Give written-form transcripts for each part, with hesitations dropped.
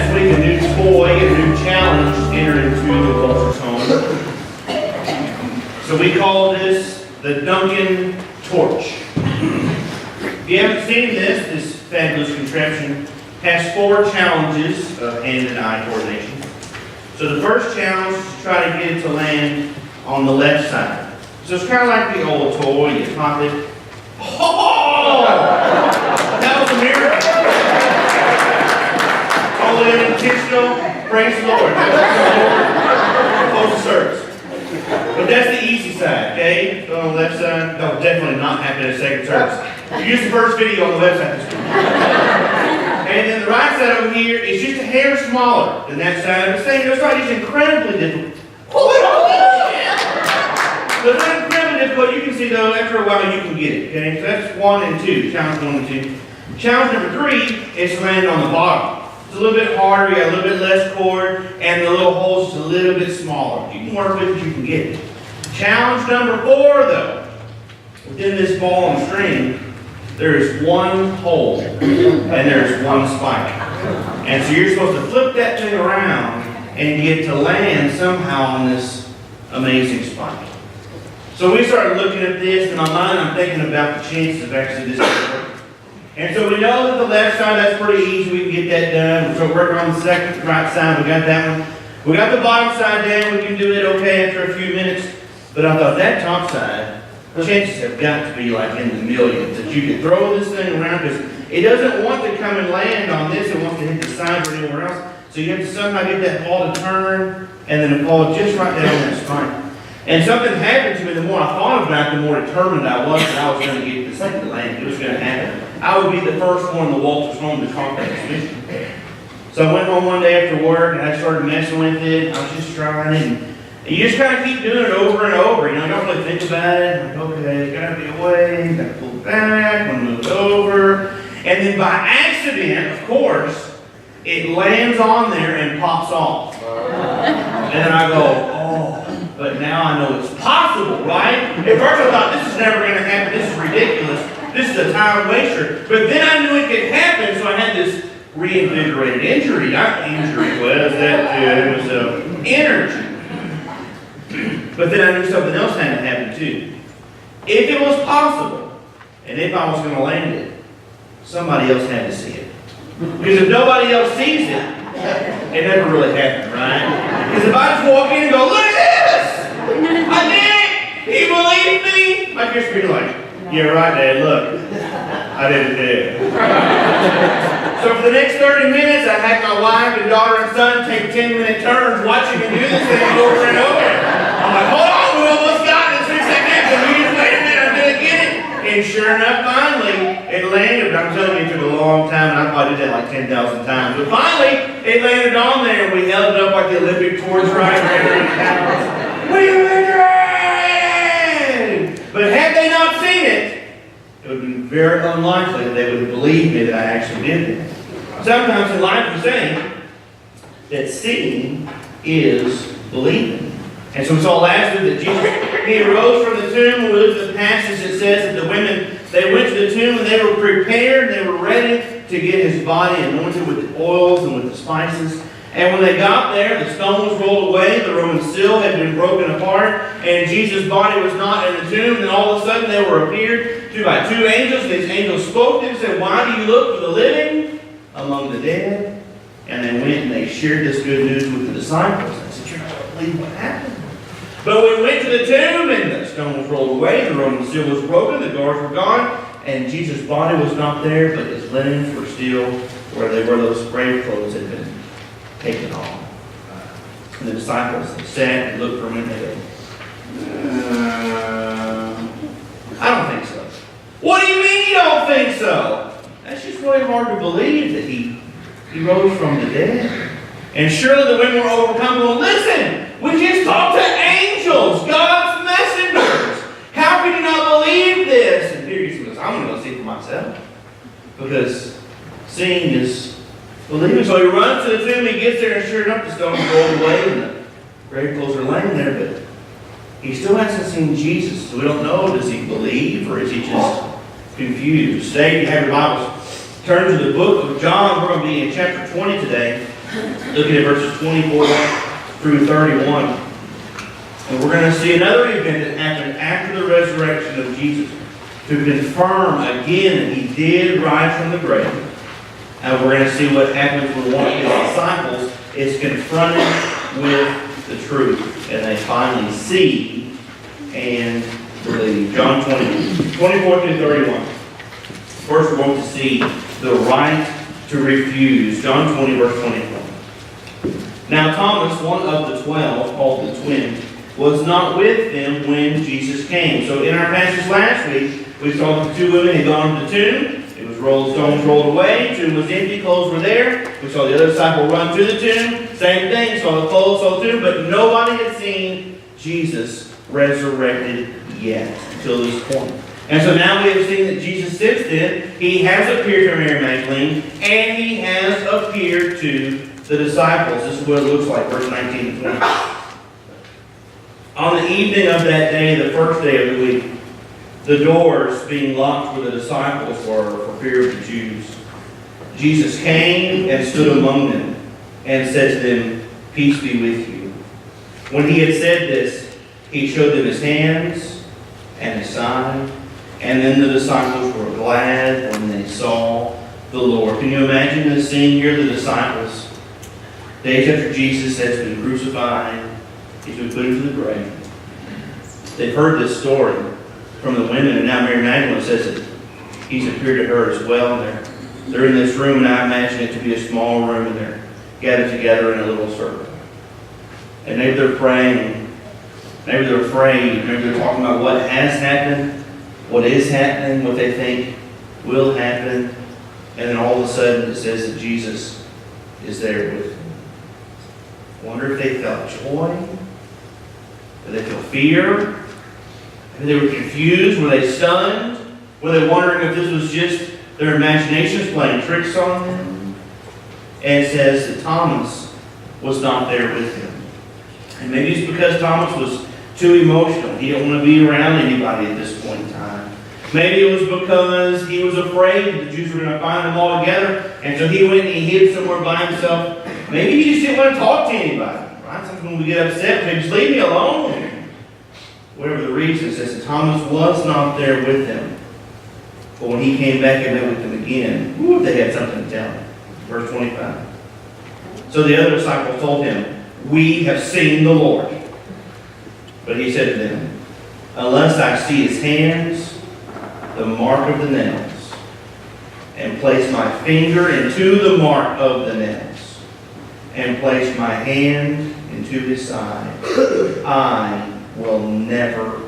last week, a new toy, a new challenge entered into the Walters home. So we call this the Duncan Torch. If you haven't seen this fabulous contraption has 4 challenges of hand and eye coordination. So the first challenge is to try to get it to land on the left side. So it's kind of like the old toy, you pop it. Oh! That was a miracle. All intentional, praise the Lord. Close the service. But that's the easy side, okay? So on the left side, that will definitely not happen in a second service. Use the first video on the website. And then the right side over here is just a hair smaller than that side. The same, that's why it's incredibly difficult. Pull it off! So it's not incredibly difficult. You can see though, after a while you can get it, okay? So that's 1 and 2, challenge 1 and 2. Challenge number 3 is to land on the bottom. It's a little bit harder, you got a little bit less cord, and the little hole's just a little bit smaller. You can work with it, you can get it. Challenge number 4 though, within this ball and string, there is 1 hole, and there's 1 spike. And so you're supposed to flip that thing around and get to land somehow on this amazing spike. So we started looking at this, and in my mind I'm thinking about the chances of actually this working. And so we know that the left side, that's pretty easy, we can get that done. So we're working on the second right side, we got that one. We got the bottom side down, we can do it okay after a few minutes. But I thought that top side, chances have got to be like in the millions that you can throw this thing around because it doesn't want to come and land on this, it wants to hit the side or anywhere else. So you have to somehow get that ball to turn and then it fall just right down on that spine. And something happened to me. The more I thought about it, the more determined I was that I was going to get this thing to land. It was going to happen. I would be the first one in the Walters home to conquer this mission. So I went home one day after work and I started messing with it. I was just trying it. And you just kind of keep doing it over and over. You know, you don't really think about it. Like, okay, got to be away, got to pull it back, I'm going to move it over. And then by accident, of course, it lands on there and pops off. And then I go, oh. But now I know it's possible, right? At first I thought, this is never going to happen. This is ridiculous. This is a time waster. But then I knew it could happen, so I had this reinvigorated injury. Not injury, was that it was energy. But then I knew something else had to happen too. If it was possible, and if I was going to land it, somebody else had to see it. Because if nobody else sees it, it never really happened, right? Because if I just walk in and go, look at this! I did it! He believed me! My kids would be like, yeah, right, Dad, look. I did it. So for the next 30 minutes, I had my wife and daughter and son take 10-minute turns watching me do this thing over and over. I'm like, hold on, we almost got it. 3 seconds. And we just wait a minute, I'm going to get it. And sure enough, finally, it landed. But I'm telling you, it took a long time, and I probably did that like 10,000 times. But finally, it landed on there, and we held it up like the Olympic torch right there. We were But had they not seen it, it would have been very unlikely that they would have believed me that I actually did it. Sometimes in life we say that seeing is believing. And so we saw last week that Jesus, he arose from the tomb. When we looked at the passage, it says that the women, they went to the tomb and they were prepared, they were ready to get his body anointed with the oils and with the spices. And when they got there, the stone was rolled away, the Roman seal had been broken apart, and Jesus' body was not in the tomb. And all of a sudden, they were appeared to by 2 angels. These angels spoke to them and said, why do you look for the living among the dead? And they went and they shared this good news with the disciples. And they said, you're not going to believe what happened. But we went to the tomb, and the stone was rolled away, the Roman seal was broken, the guards were gone, and Jesus' body was not there, but his linens were still where they were. Those grave clothes had been taken off. And the disciples sat and looked for him, and they go, I don't think so. What do you mean you don't think so? That's just really hard to believe that he rose from the dead. And surely the women were overcome. Well, listen, we just talked to angels, God's messengers. How can you not believe this? And Peter goes, I'm going to go see for myself. Because seeing is believing. So he runs to the tomb, he gets there, and sure enough, the stone's rolled away, and the grave clothes are laying there, but he still hasn't seen Jesus. So we don't know, does he believe, or is he just confused? Today, if you have your Bibles, turn to the book of John. We're going to be in chapter 20 today. looking at verses 24 through 31. And we're going to see another event that happened after the resurrection of Jesus to confirm again that he did rise from the grave. And we're going to see what happens when one of his disciples is confronted with the truth. And they finally see and believe. John 20, 24 through 31. First, we're going to see the right to refuse. John 20, verse 24. Now Thomas, one of the 12, called the twin, was not with them when Jesus came. So in our passage last week, we saw the two women had gone to the tomb. It was stones rolled away. The tomb was empty. Clothes were there. We saw the other disciple run to the tomb. Same thing. Saw the clothes, saw the tomb. But nobody had seen Jesus resurrected yet until this point. And so now we have seen that Jesus since then, he has appeared to Mary Magdalene, and he has appeared to the disciples. This is what it looks like, verse 19 and 20. On the evening of that day, the first day of the week, the doors being locked where the disciples were for fear of the Jews, Jesus came and stood among them and said to them, "Peace be with you." When he had said this, he showed them his hands and his side, and then the disciples were glad when they saw the Lord. Can you imagine the scene here? The disciples, days after Jesus has been crucified, he's been put into the grave. They've heard this story from the women, and now Mary Magdalene says that he's appeared to her as well. They're in this room, and I imagine it to be a small room, and they're gathered together in a little circle. And maybe they're praying, maybe they're afraid, maybe they're talking about what has happened, what is happening, what they think will happen, and then all of a sudden it says that Jesus is there with them. I wonder if they felt joy, did they feel fear? Maybe they were confused, were they stunned? Were they wondering if this was just their imaginations playing tricks on them? And it says that Thomas was not there with him. And maybe it's because Thomas was too emotional. He didn't want to be around anybody at this point in time. Maybe it was because he was afraid that the Jews were going to find them all together, and so he went and he hid somewhere by himself. Maybe he just didn't want to talk to anybody. Right? Sometimes when we get upset, maybe just leave me alone. Whatever the reason, it says that Thomas was not there with them. But when he came back and met with them again, they had something to tell him. Verse 25. So the other disciples told him, "We have seen the Lord." But he said to them, "Unless I see his hands, the mark of the nails, and place my finger into the mark of the nails, and place my hand into his side, I will never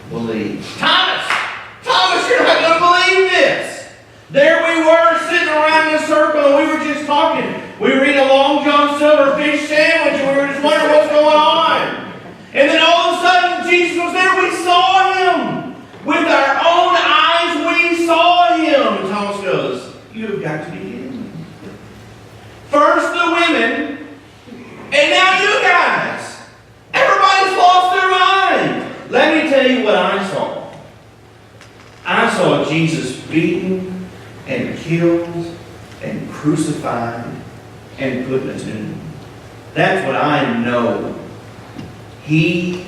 believe." Thomas, you're not going to believe this. There we were sitting around in a circle, and we were just talking. We were eating a Long John Silver fish sandwich, and we were just wondering what's going on. And then all of a sudden, Jesus was there. We saw him. With our own eyes, we saw him. And Thomas goes, "You have got to be kidding me. First the women, and now you guys. Everybody's lost their mind." Let me tell you what I saw. I saw Jesus beaten and killed and crucified and put in a tomb. That's what I know. He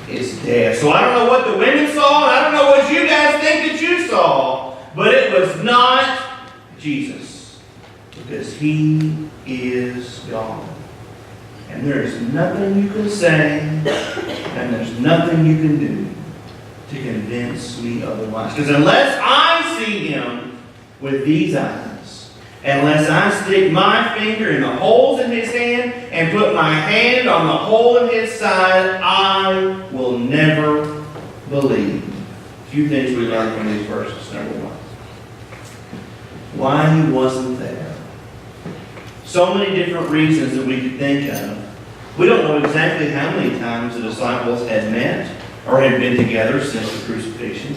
is dead. So I don't know what the women saw, and I don't know what you guys think that you saw, but it was not Jesus, because he is gone. And there is nothing you can say, and there's nothing you can do to convince me otherwise. Because unless I see him with these eyes, unless I stick my finger in the holes in his hand and put my hand on the hole in his side, I will never believe. A few things we learn from these verses. Number one, why he wasn't there. So many different reasons that we could think of. We don't know exactly how many times the disciples had met or had been together since the crucifixion.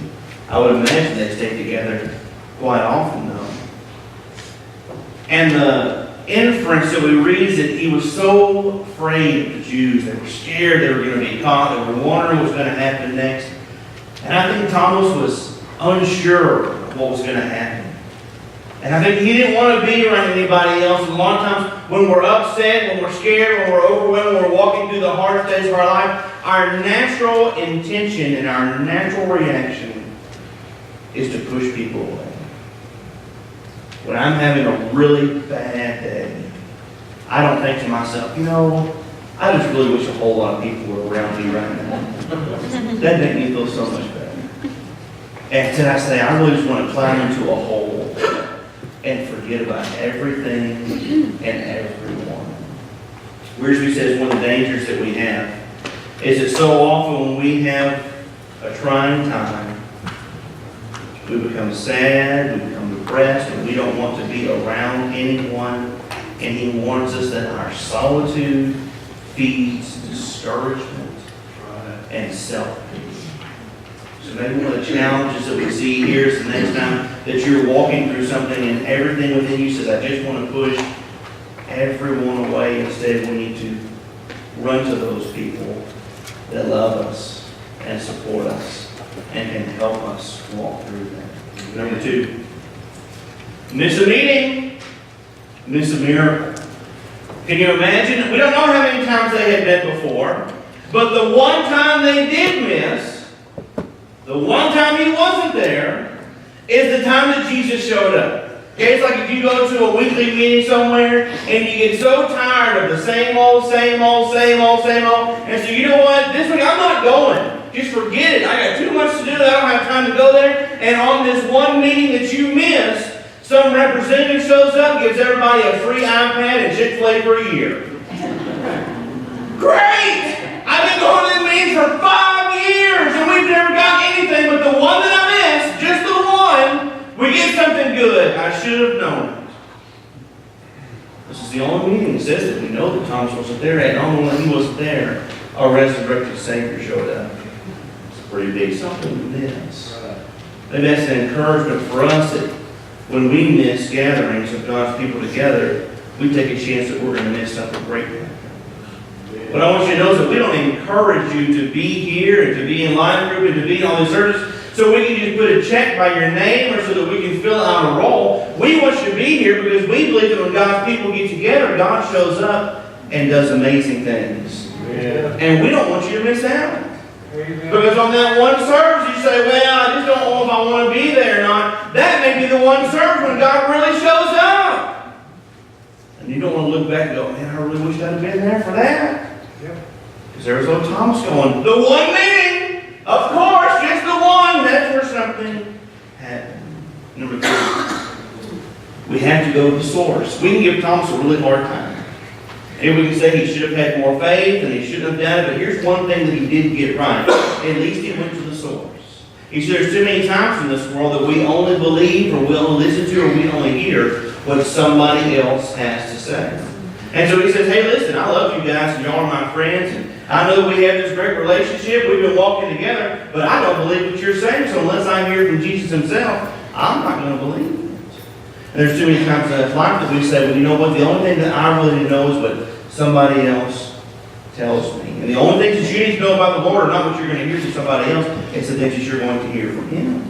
I would imagine they stayed together quite often, though. And the inference that we read is that he was so afraid of the Jews. They were scared they were going to be caught. They were wondering what was going to happen next. And I think Thomas was unsure of what was going to happen. And I think he didn't want to be around anybody else. And a lot of times when we're upset, when we're scared, when we're overwhelmed, when we're walking through the hardest days of our life, our natural intention and our natural reaction is to push people away. When I'm having a really bad day, I don't think to myself, I just really wish a whole lot of people were around me right now. That makes me feel so much better. And then I say, I really just want to climb into a hole and forget about everything and everyone. Wiersbe says one of the dangers that we have is that so often when we have a trying time, we become sad, we become depressed, and we don't want to be around anyone. And he warns us that our solitude feeds discouragement and self-pity. So maybe one of the challenges that we see here is the next time that you're walking through something and everything within you says, I just want to push everyone away. Instead, we need to run to those people that love us and support us and can help us walk through that. Number 2, miss a meeting, miss a miracle. Can you imagine? We don't know how many times they had met before, but the one time they did miss, the one time he wasn't there, is the time that Jesus showed up. Okay, it's like if you go to a weekly meeting somewhere and you get so tired of the same old, and so you know what, this week I'm not going. Just forget it. I got too much to do. I don't have time to go there. And on this one meeting that you missed, some representative shows up, gives everybody a free iPad and Chick-fil-A for a year. Great! I've been going to the meetings for 5 years and we've never got anything, but the one that I missed, just the one, we get something good. I should have known it. This is the only meeting that says that we know that Thomas wasn't there, and only when he wasn't there, our resurrected Savior showed up. It's a pretty big something to miss. Maybe that's an encouragement for us that when we miss gatherings of God's people together, we take a chance that we're going to miss something great. But I want you to know that we don't encourage you to be here and to be in life group and to be in all these services so we can just put a check by your name or so that we can fill out a role. We want you to be here because we believe that when God's people get together, God shows up and does amazing things. Yeah. And we don't want you to miss out. Amen. Because on that one service, you say, well, I just don't know if I want to be there or not. That may be the one service when God really shows up. And you don't want to look back and go, man, I really wish I'd have been there for that. Because there was old Thomas going, the one meeting, of course, just the one. That's where something happened. Number 3, we have to go to the source. We can give Thomas a really hard time. And we can say he should have had more faith and he shouldn't have done it, but here's one thing that he did get right. At least he went to the source. He said there's too many times in this world that we only believe or we only listen to or we only hear what somebody else has to say. And so he says, hey, listen, I love you guys and y'all are my friends. And I know that we have this great relationship. We've been walking together, but I don't believe what you're saying. So unless I hear from Jesus himself, I'm not going to believe it. And there's too many times in life that we say, well, you know what? The only thing that I really need to know is what somebody else tells me. And the only things that you need to know about the Lord are not what you're going to hear from somebody else. It's the things that you're going to hear from Him.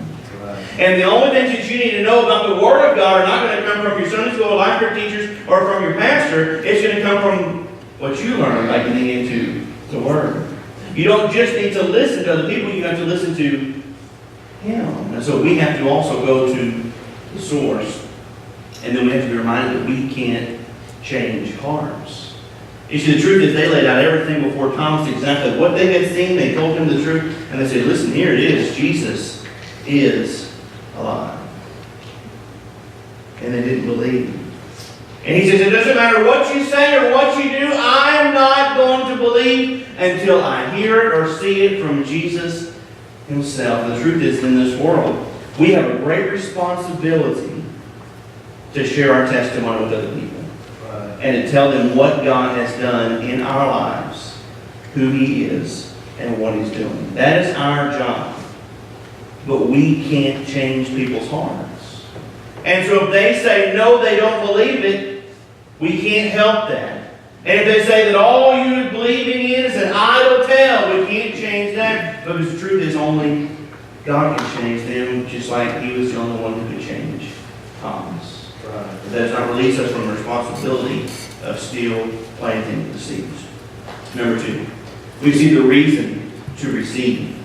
And the only things that you need to know about the Word of God are not going to come from your Sunday school or life group teachers or from your pastor. It's going to come from what you learn by getting into the Word. You don't just need to listen to other people, you have to listen to Him. And so we have to also go to the source. And then we have to be reminded that we can't change hearts. You see, the truth is they laid out everything before Thomas exactly what they had seen. They told him the truth. And they said, listen, here it is. Jesus is alive. And they didn't believe. And he says, it doesn't matter what you say or what you do, I am not going to believe until I hear it or see it from Jesus himself. And the truth is, in this world, we have a great responsibility to share our testimony with other people. And to tell them what God has done in our lives, who He is, and what He's doing. That is our job. But we can't change people's hearts. And so if they say no, they don't believe it, we can't help that. And if they say that all you're believing in is an idle tale, we can't change that. Because the truth is only God can change them, just like He was the only one who could change Thomas. But that does not release us from the responsibility of still planting the seeds. Number 2, we see the reason to receive.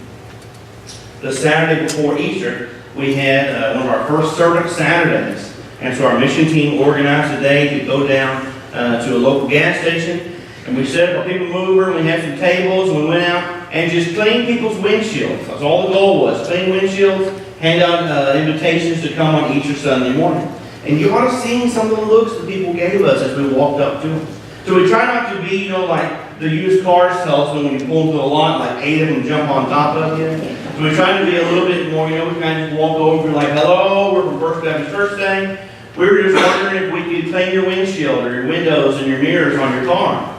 The Saturday before Easter, we had one of our first servant Saturdays. And so our mission team organized a day to go down to a local gas station. And we set up a people mover, and we had some tables, and we went out and just cleaned people's windshields. That's all the goal was. Clean windshields, hand out invitations to come on Easter Sunday morning. And you ought to see some of the looks that people gave us as we walked up to them. So we try not to be, like the used car salesman when you pull into the lot, like 8 of them jump on top of you. So we try to be a little bit more, we kind of just walk over and be like, hello, we're from First Baptist Church today. We were just wondering if we could clean your windshield or your windows and your mirrors on your car.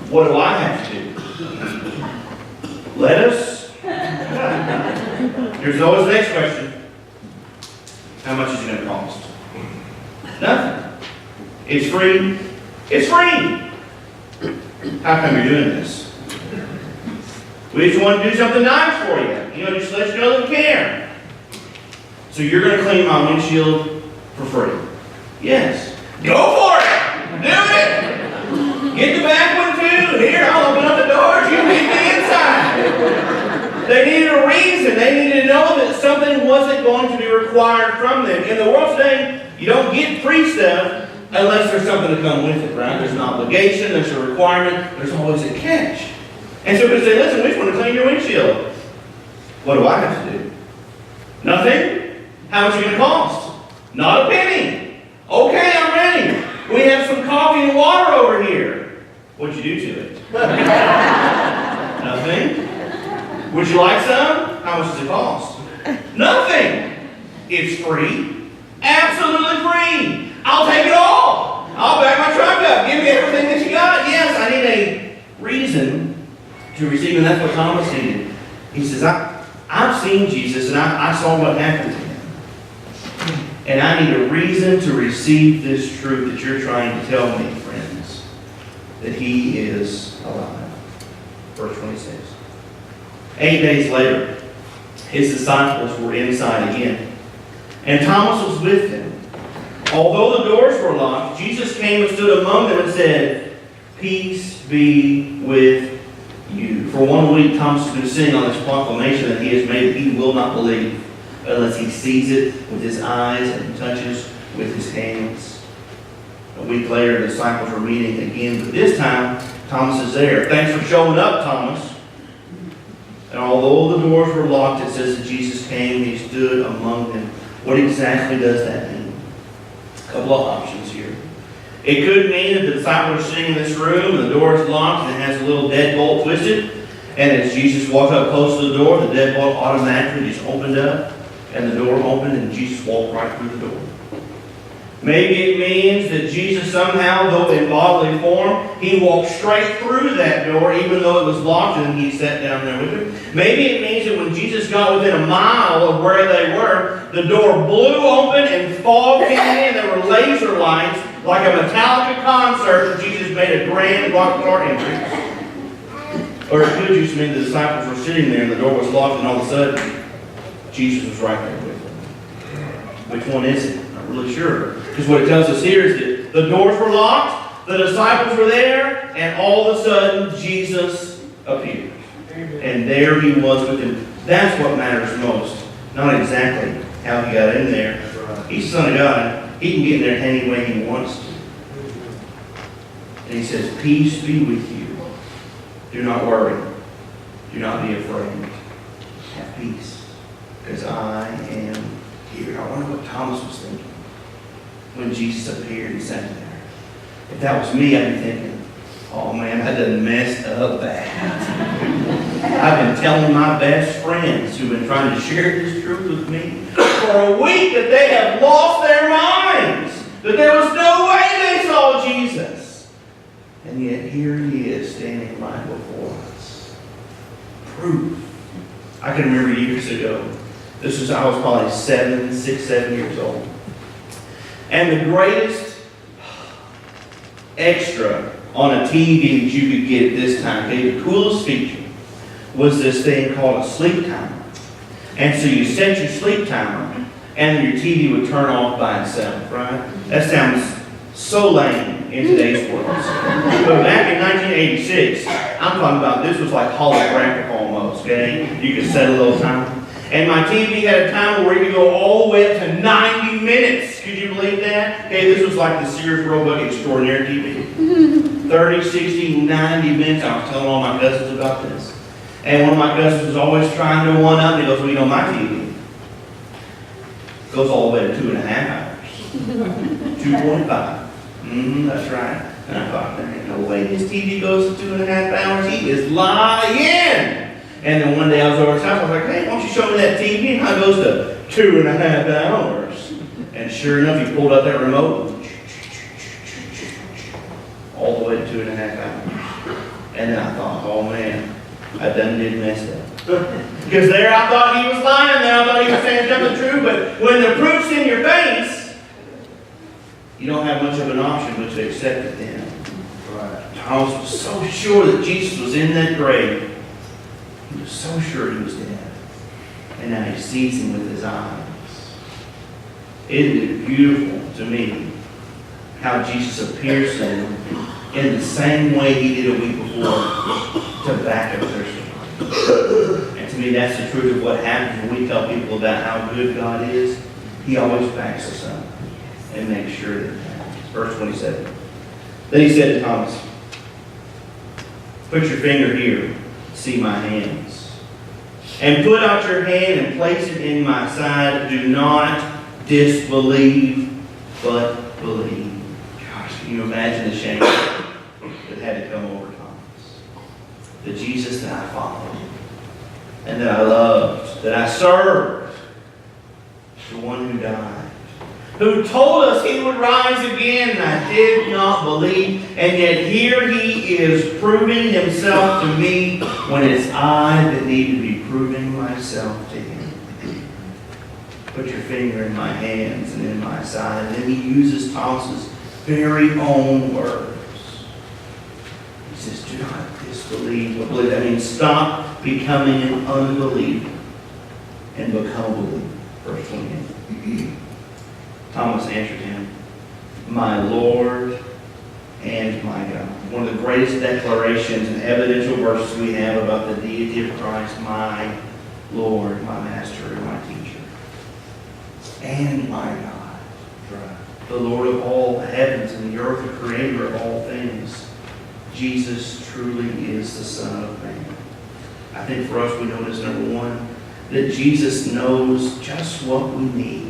What do I have to do? Lettuce? Here's always the next question. How much is it going to cost? Nothing. It's free. It's free. How come you're doing this? We just want to do something nice for you. Just let you know that we care. So you're going to clean my windshield for free? Yes. Go for it! Do it! Get the back one too. Here, I'll open up the doors. You get the inside. They needed a reason. They needed to know that something wasn't going to be required from them. In the world today, you don't get free stuff unless there's something to come with it, right? There's an obligation, there's a requirement, there's always a catch. And so we say, listen, we just want to clean your windshield. What do I have to do? Nothing? How much is it going to cost? Not a penny. Okay, I'm ready. We have some coffee and water over here. What'd you do to it? Nothing? Would you like some? How much does it cost? Nothing. It's free. Absolutely free. I'll take it all. I'll back my truck up. Give me everything that you got. Yes, I need a reason to receive. And that's what Thomas needed. He says, I've seen Jesus and I saw what happened to him. And I need a reason to receive this truth that you're trying to tell me, friends, that he is alive. Verse 26. 8 days later, his disciples were inside again, and Thomas was with them. Although the doors were locked, Jesus came and stood among them and said, "Peace be with you." For 1 week, Thomas has been sitting on this proclamation that he has made that he will not believe unless he sees it with his eyes and touches with his hands. A week later, the disciples were meeting again, but this time, Thomas is there. "Thanks for showing up, Thomas." And although the doors were locked, it says that Jesus came and he stood among them. What exactly does that mean? A couple of options here. It could mean that the disciples are sitting in this room, and the door is locked, and it has a little deadbolt twisted. And as Jesus walked up close to the door, the deadbolt automatically just opened up, and the door opened, and Jesus walked right through the door. Maybe it means that Jesus somehow, though in bodily form, he walked straight through that door, even though it was locked, and he sat down there with him. Maybe it means that when Jesus got within a mile of where they were, the door blew open and fog came in. There were laser lights, like a Metallica concert, and Jesus made a grand rock star entrance. Or it could just mean the disciples were sitting there, and the door was locked, and all of a sudden, Jesus was right there with them. Which one is it? Not really sure. Because what it tells us here is that the doors were locked, the disciples were there, and all of a sudden Jesus appeared. And there he was with them. That's what matters most. Not exactly how he got in there. He's the Son of God. He can get in there any way he wants to. And he says, "Peace be with you. Do not worry. Do not be afraid. Have peace. Because I am here." I wonder what Thomas was thinking when Jesus appeared and sat there. If that was me, I'd be thinking, "Oh man, I done messed up bad. I've been telling my best friends who've been trying to share this truth with me for a week that they have lost their minds, that there was no way they saw Jesus. And yet here he is standing right before us. Proof." I can remember years ago, I was probably 6, 7 years old. And the greatest extra on a TV that you could get at this time, okay, the coolest feature, was this thing called a sleep timer. And so you set your sleep timer and your TV would turn off by itself, right? That sounds so lame in today's world. But back in 1986, I'm talking about this was like holographic almost, okay? You could set a little time. And my TV had a timer where it could go all the way up to 90 minutes. Could you believe that? Okay, this was like the Sears Roebuck Extraordinaire TV. 30, 60, 90 minutes. I was telling all my cousins about this. And one of my cousins was always trying to one up. And he goes, well, you know, my TV goes all the way to 2.5 hours. 2.5. That's right. And I thought, there ain't no way his TV goes to 2.5 hours. He is lying. And then one day I was over at his house. I was like, hey, why don't you show me that TV? And it goes to 2.5 hours. And sure enough, he pulled out that remote. All the way to 2.5 hours. And then I thought, oh man, I done did mess up. Because there I thought he was lying. There I thought he was saying something true. But when the proof's in your face, you don't have much of an option but to accept it then. Right. Thomas was so sure that Jesus was in that grave. He was so sure he was dead. And now he sees him with his eyes. Isn't it beautiful to me how Jesus appears to him in the same way he did a week before to back up their story. And to me, that's the truth of what happens when we tell people about how good God is. He always backs us up and makes sure that it happens. Verse 27. Then he said to Thomas, put your finger here, see my hands. And put out your hand and place it in my side. Do not disbelieve, but believe. Gosh, can you imagine the shame that had to come over Thomas? The Jesus that I followed, and that I loved, that I served, the one who died, who told us he would rise again, and I did not believe, and yet here he is proving himself to me when it's I that need to be proving myself to him. Put your finger in my hands and in my side. And then he uses Thomas's very own words. He says, do not disbelieve, but believe. That means stop becoming an unbeliever and become a believer. Verse 28. Thomas answered him, my Lord and my God. One of the greatest declarations and evidential verses we have about the deity of Christ, my Lord, my Master, and my Teacher. And my God. Right. The Lord of all the heavens and the earth, the Creator of all things. Jesus truly is the Son of Man. I think for us we notice, number one, that Jesus knows just what we need.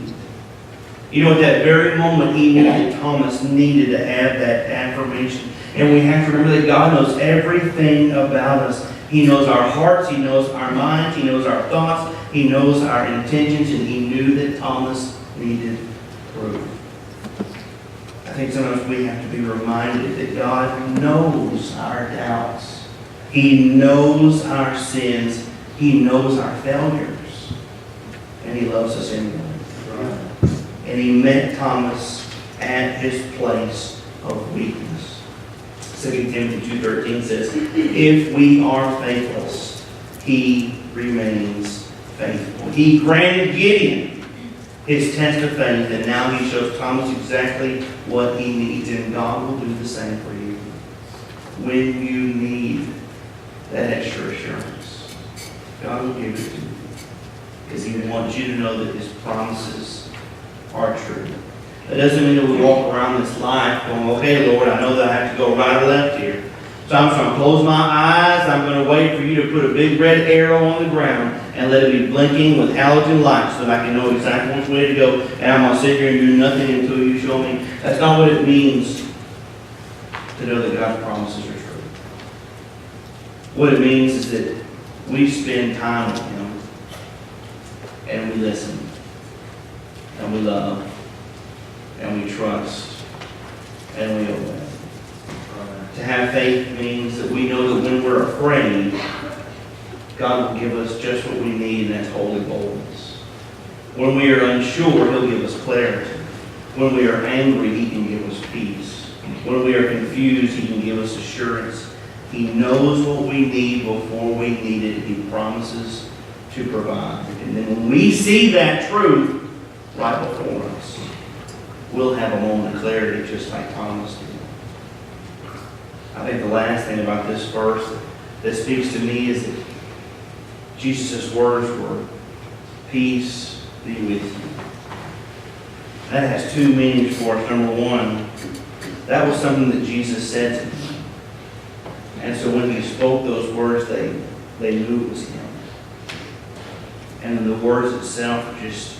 You know, at that very moment, he knew that Thomas needed to have that affirmation. And we have to remember that God knows everything about us. He knows our hearts. He knows our minds. He knows our thoughts. He knows our intentions. And he knew that Thomas needed proof. I think sometimes we have to be reminded that God knows our doubts. He knows our sins. He knows our failures. And he loves us anyway. And he met Thomas at his place of weakness. 2 Timothy 2:13 says, if we are faithless, he remains faithful. He granted Gideon his test of faith, and now he shows Thomas exactly what he needs, and God will do the same for you. When you need that extra assurance, God will give it to you. Because he wants you to know that his promises are true. That doesn't mean that we walk around this life going, okay, Lord, I know that I have to go right or left here. So I'm just going to close my eyes. I'm going to wait for you to put a big red arrow on the ground and let it be blinking with halogen lights so that I can know exactly which way to go. And I'm going to sit here and do nothing until you show me. That's not what it means to know that God's promises are true. What it means is that we spend time with him and we listen. And we love, and we trust, and we obey. To have faith means that we know that when we're afraid, God will give us just what we need, and that's holy boldness. When we are unsure, he'll give us clarity. When we are angry, he can give us peace. When we are confused, he can give us assurance. He knows what we need before we need it. He promises to provide. And then when we see that truth, right before us, we'll have a moment of clarity just like Thomas did. I think the last thing about this verse that speaks to me is that Jesus' words were, "Peace be with you." That has two meanings for us. Number one, that was something that Jesus said to them. And so when he spoke those words, they knew it was him. And the words itself are just,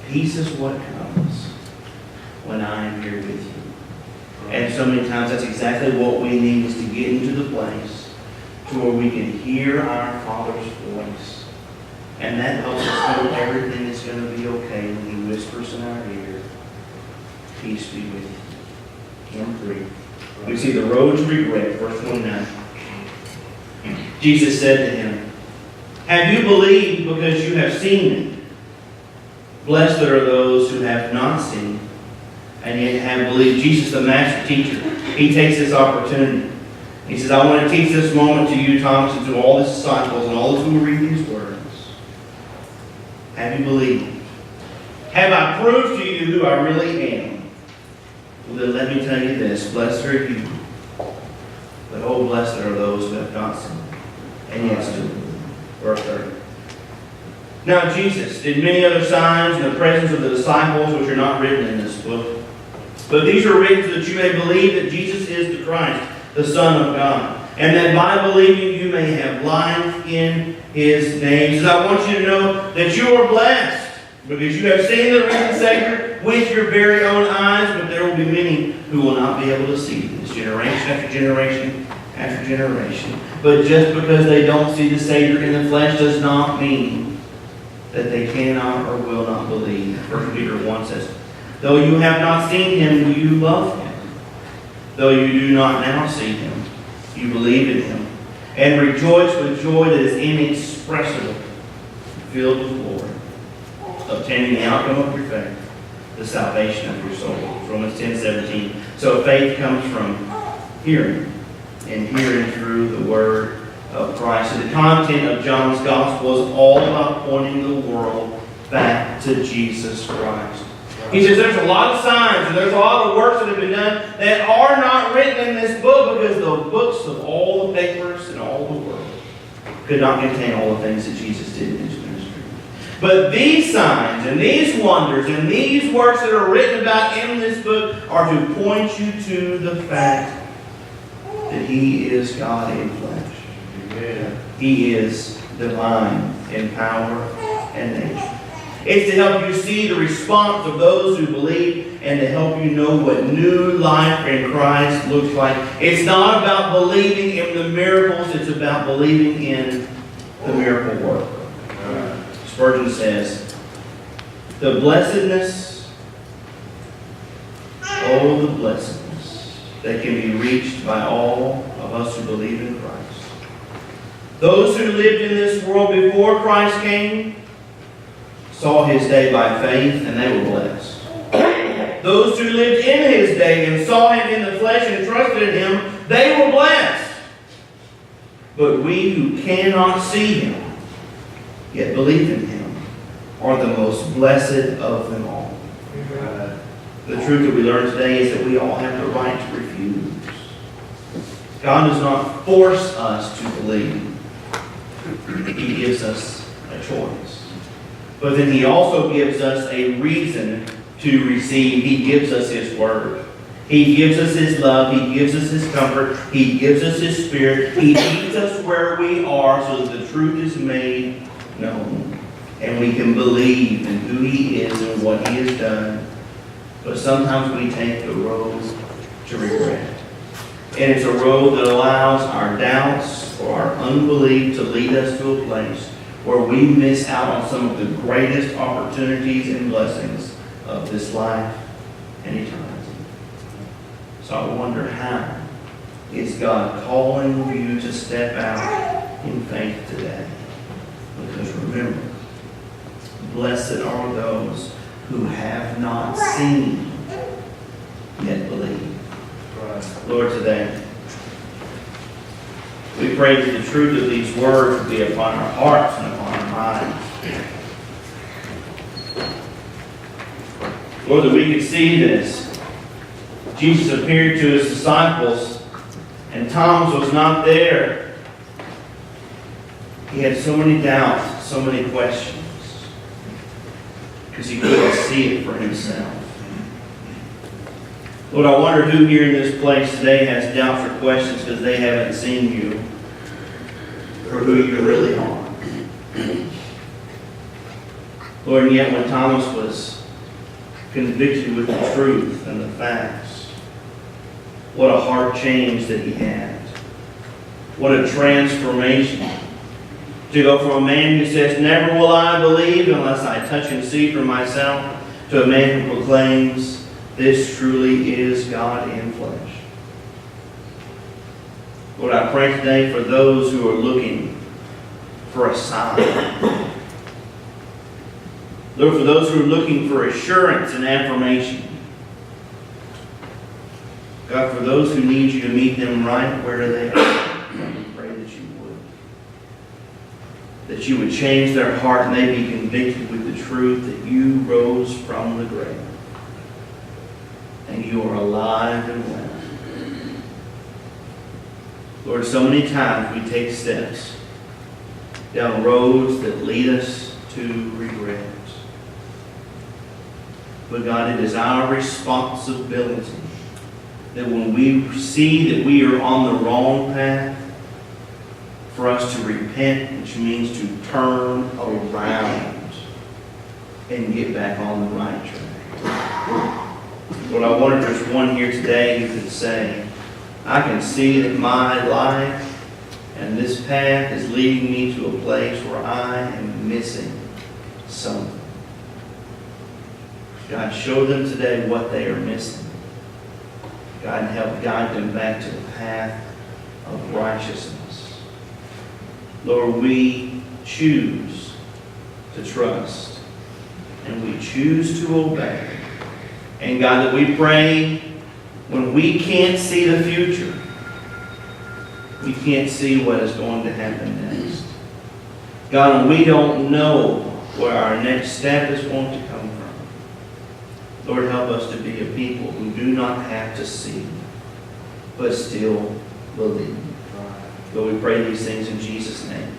peace is what comes when I am here with you. And so many times that's exactly what we need, is to get into the place to where we can hear our Father's voice. And that helps us know everything is going to be okay when he whispers in our ear, peace be with you. Number 3. We see the road to regret, verse 29. Jesus said to him, "Have you believed because you have seen me? Blessed are those who have not seen and yet have believed." Jesus, the master teacher, he takes this opportunity. He says, "I want to teach this moment to you, Thomas, and to all the disciples and all those who will read these words. Have you believed? Have I proved to you who I really am? Well, then let me tell you this, blessed are you, but oh, blessed are those who have not seen and yet still believe." Verse 30. Now Jesus did many other signs in the presence of the disciples, which are not written in this book. But these are written so that you may believe that Jesus is the Christ, the Son of God, and that by believing you may have life in his name. He says, I want you to know that you are blessed, because you have seen the risen Savior with your very own eyes, but there will be many who will not be able to see this, generation after generation after generation. But just because they don't see the Savior in the flesh does not mean that they cannot or will not believe. 1 Peter 1 says, though you have not seen him, you love him. Though you do not now see him, you believe in him, and rejoice with joy that is inexpressible, filled with glory, obtaining the outcome of your faith, the salvation of your soul. Romans 10:17. So faith comes from hearing, and hearing through the word of Christ. And the content of John's gospel is all about pointing the world back to Jesus Christ. He says there's a lot of signs and there's a lot of works that have been done that are not written in this book, because the books of all the papers in all the world could not contain all the things that Jesus did in his ministry. But these signs and these wonders and these works that are written about in this book are to point you to the fact that he is God in flesh. Amen. He is divine in power and nature. It's to help you see the response of those who believe and to help you know what new life in Christ looks like. It's not about believing in the miracles, it's about believing in the miracle work. Spurgeon says, the blessedness, oh, the blessedness that can be reached by all of us who believe in Christ. Those who lived in this world before Christ came saw his day by faith, and they were blessed. Those who lived in his day and saw him in the flesh and trusted in him, they were blessed. But we who cannot see him, yet believe in him, are the most blessed of them all. The truth that we learn today is that we all have the right to refuse. God does not force us to believe. He gives us a choice. But then he also gives us a reason to receive. He gives us his word. He gives us his love. He gives us his comfort. He gives us his spirit. He meets us where we are so that the truth is made known. And we can believe in who he is and what he has done. But sometimes we take the road to regret. And it's a road that allows our doubts or our unbelief to lead us to a place where we miss out on some of the greatest opportunities and blessings of this life and eternity. So I wonder, how is God calling you to step out in faith today? Because remember, blessed are those who have not seen yet believe. Lord, today, we pray that the truth of these words be upon our hearts and upon our minds. Lord, that we could see this. Jesus appeared to his disciples, and Thomas was not there. He had so many doubts, so many questions, because he couldn't see it for himself. Lord, I wonder who here in this place today has doubts or questions because they haven't seen you for who you really are. Lord, and yet when Thomas was convicted with the truth and the facts, what a heart change that he had. What a transformation. To go from a man who says, never will I believe unless I touch and see for myself, to a man who proclaims, this truly is God in flesh. Lord, I pray today for those who are looking for a sign. Lord, for those who are looking for assurance and affirmation. God, for those who need you to meet them right where they are, we pray that you would. That you would change their heart and they be convicted with the truth that you rose from the grave. And you are alive and well. Lord, so many times we take steps down roads that lead us to regret. But God, it is our responsibility that when we see that we are on the wrong path, for us to repent, which means to turn around and get back on the right track. Lord, I wonder if there's one here today who could say, I can see that my life and this path is leading me to a place where I am missing something. God, show them today what they are missing. God, help guide them back to the path of righteousness. Lord, we choose to trust and we choose to obey. And God, that we pray when we can't see the future, we can't see what is going to happen next. God, when we don't know where our next step is going to come from, Lord, help us to be a people who do not have to see, but still believe. Lord, we pray these things in Jesus' name.